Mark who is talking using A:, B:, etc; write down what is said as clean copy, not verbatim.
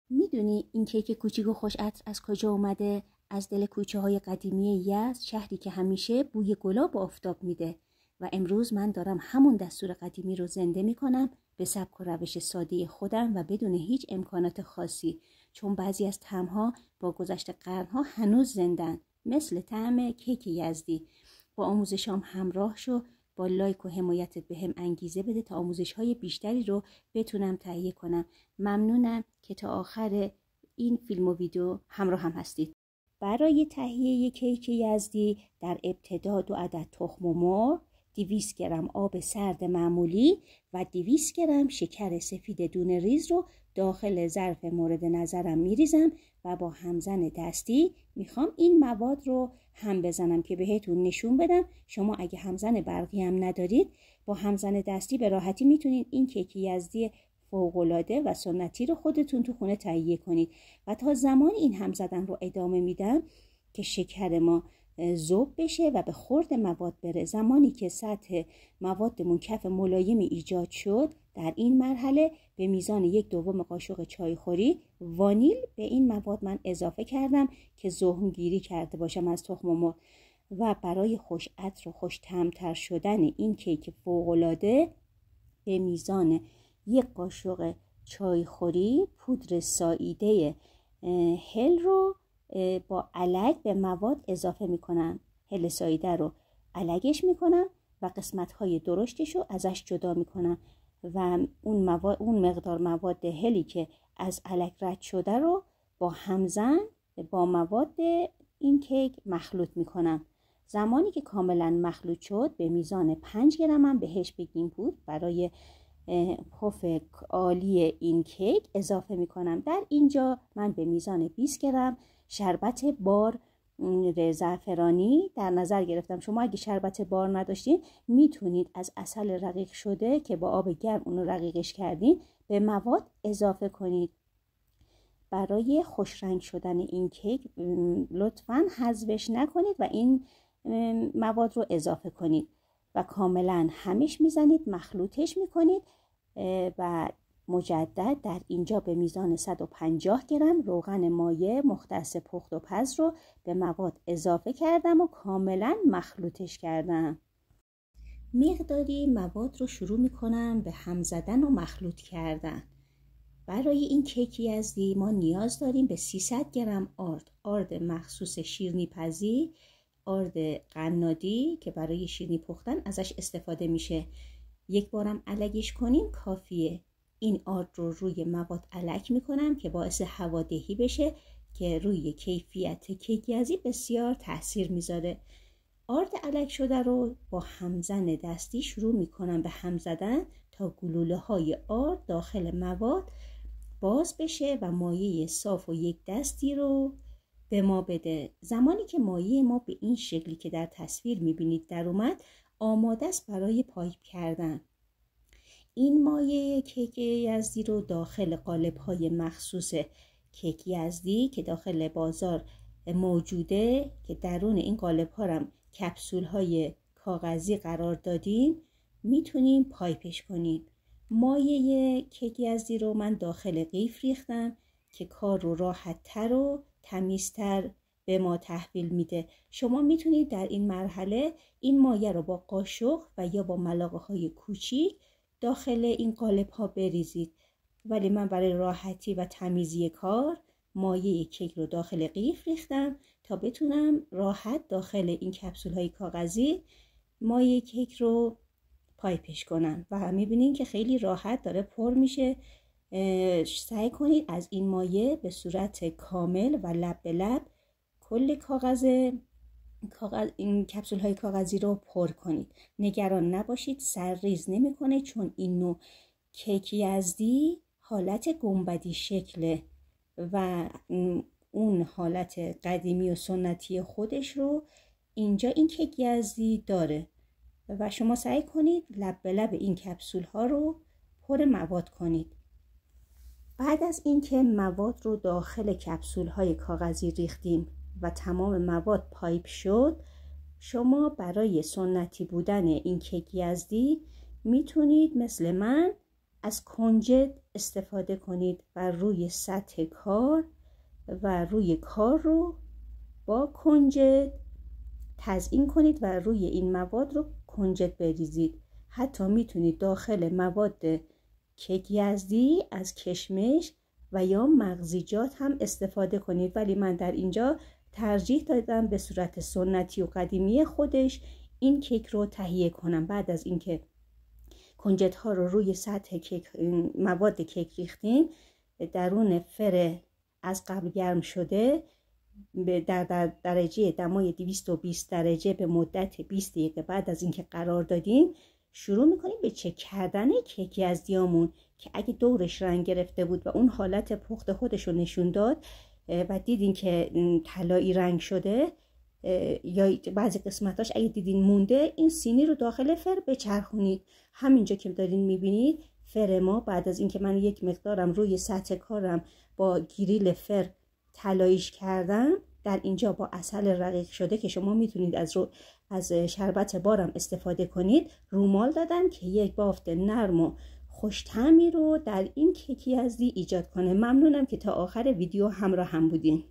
A: میدونی این کیک کوچیک و خوش عطر از کجا اومده؟ از دل کوچه های قدیمی یزد، شهری که همیشه بوی گلاب و آفتاب میده. و امروز من دارم همون دستور قدیمی رو زنده میکنم به سبک و روش ساده خودم و بدون هیچ امکانات خاصی، چون بعضی از طعم‌ها با گذشت قرن‌ها هنوز زندن، مثل طعم کیک یزدی. با آموزشام همراه شو، با لایک و حمایتت به هم انگیزه بده تا آموزش‌های بیشتری رو بتونم تهیه کنم. ممنونم که تا آخر این فیلم و ویدیو همراه هم هستید. برای تهیه کیک یزدی در ابتدا 2 عدد تخم مرغ، 200 گرم آب سرد معمولی و 200 گرم شکر سفید دونه ریز رو داخل ظرف مورد نظرم میریزم و با همزن دستی میخوام این مواد رو هم بزنم که بهتون نشون بدم. شما اگه همزن برقی هم ندارید، با همزن دستی به راحتی میتونید این کیک یزدی فوق‌العاده و سنتی رو خودتون تو خونه تهیه کنید. و تا زمان این هم زدن رو ادامه میدم که شکر ما ذوب بشه و به خورد مواد بره. زمانی که سطح موادمون کف ملایمی ایجاد شد، در این مرحله به میزان 1/2 قاشق چایخوری وانیل به این مواد من اضافه کردم که زهم گیری کرده باشم از تخم مرغ. و برای خوش عطر و خوش طعم‌تر شدن این کیک فوق‌العاده به میزان 1 قاشق چایخوری پودر ساییده هل رو با علگ به مواد اضافه میکنم. هل ساییده رو علگش میکنم و قسمت‌های درشتش رو ازش جدا میکنم و اون مقدار مواد هلی که از علگ رد شده رو با همزن با مواد این کیک مخلوط میکنم. زمانی که کاملا مخلوط شد به میزان 5 گرم هم بهش بیکینگ پودر برای پف عالی این کیک اضافه میکنم. در اینجا من به میزان 20 گرم شربت بار زعفرانی در نظر گرفتم. شما اگه شربت بار نداشتین میتونید از عسل رقیق شده که با آب گرم اون رو رقیقش کردین به مواد اضافه کنید. برای خوش رنگ شدن این کیک لطفاً حذفش نکنید و این مواد رو اضافه کنید و کاملا همش میزنید، مخلوطش میکنید و مجدد در اینجا به میزان 150 گرم روغن مایع مختص پخت و پز رو به مواد اضافه کردم و کاملا مخلوطش کردم. مقداری مواد رو شروع میکنم به هم زدن و مخلوط کردن. برای این کیک یزدی ما نیاز داریم به 300 گرم آرد مخصوص شیرینی پزی، آرد قنادی که برای شیرینی پختن ازش استفاده میشه. 1 بارم علگش کنیم کافیه. این آرد رو روی مواد علک میکنم که باعث هوادهی بشه که روی کیفیت کیک یزدی بسیار تاثیر میذاره. آرد علک شده رو با همزن دستی شروع میکنم به هم زدن تا گلوله های آرد داخل مواد باز بشه و مایع صاف و 1 دستی رو به ما بده. زمانی که مایع ما به این شکلی که در تصویر میبینید در اومد، آماده است برای پایپ کردن. این مایع کیک یزدی رو داخل قالب‌های مخصوص کیک یزدی که داخل بازار موجوده که درون این قالب‌ها هم کپسول‌های کاغذی قرار دادیم میتونیم پایپش کنیم. مایع کیک یزدی رو من داخل قیف ریختم که کار رو راحت‌تر و تمیزتر به ما تحویل میده. شما میتونید در این مرحله این مایع رو با قاشق و یا با ملاقه‌های کوچیک داخل این قالب ها بریزید، ولی من برای راحتی و تمیزی کار مایع کیک رو داخل قیف ریختم تا بتونم راحت داخل این کپسول های کاغذی مایع کیک رو پایپش کنم و میبینین که خیلی راحت داره پر میشه. سعی کنید از این مایع به صورت کامل و لب به لب کل این کپسول های کاغذی رو پر کنید. نگران نباشید سرریز نمیکنه، چون این نوع کیک یزدی حالت گنبدی شکله و اون حالت قدیمی و سنتی خودش رو اینجا این کیک یزدی داره و شما سعی کنید لب به لب این کپسول ها رو پر مواد کنید. بعد از اینکه مواد رو داخل کپسول های کاغذی ریختیم و تمام مواد پایپ شد، شما برای سنتی بودن این کیک یزدی میتونید مثل من از کنجد استفاده کنید و روی سطح کار و روی کار رو با کنجد تزیین کنید و روی این مواد رو کنجد بریزید. حتی میتونید داخل مواد کیک یزدی از کشمش و یا مغزیجات هم استفاده کنید، ولی من در اینجا ترجیح دادم به صورت سنتی و قدیمی خودش این کیک رو تهیه کنم. بعد از اینکه کنجدها رو روی سطح کیک مواد کیک ریختیم، درون فر از قبل گرم شده در درجه دمای 220 درجه به مدت 20 دقیقه بعد از اینکه قرار دادیم شروع میکنیم به چک کردن کیک یزدیامون که اگه دورش رنگ گرفته بود و اون حالت پخت خودش رو نشون داد و دیدین که طلایی رنگ شده یا بعضی قسمتاش اگه دیدین مونده، این سینی رو داخل فر بچرخونید. همینجا که دارین میبینید فر ما بعد از اینکه من یک مقدارم روی سطح کارم با گریل فر طلاییش کردم، در اینجا با عسل رقیق شده که شما میتونید از شربت بارم استفاده کنید رومال دادم که یک بافت نرم و خوش طعمی رو در این کیک یزدی ایجاد کنه. ممنونم که تا آخر ویدیو همراه هم بودین.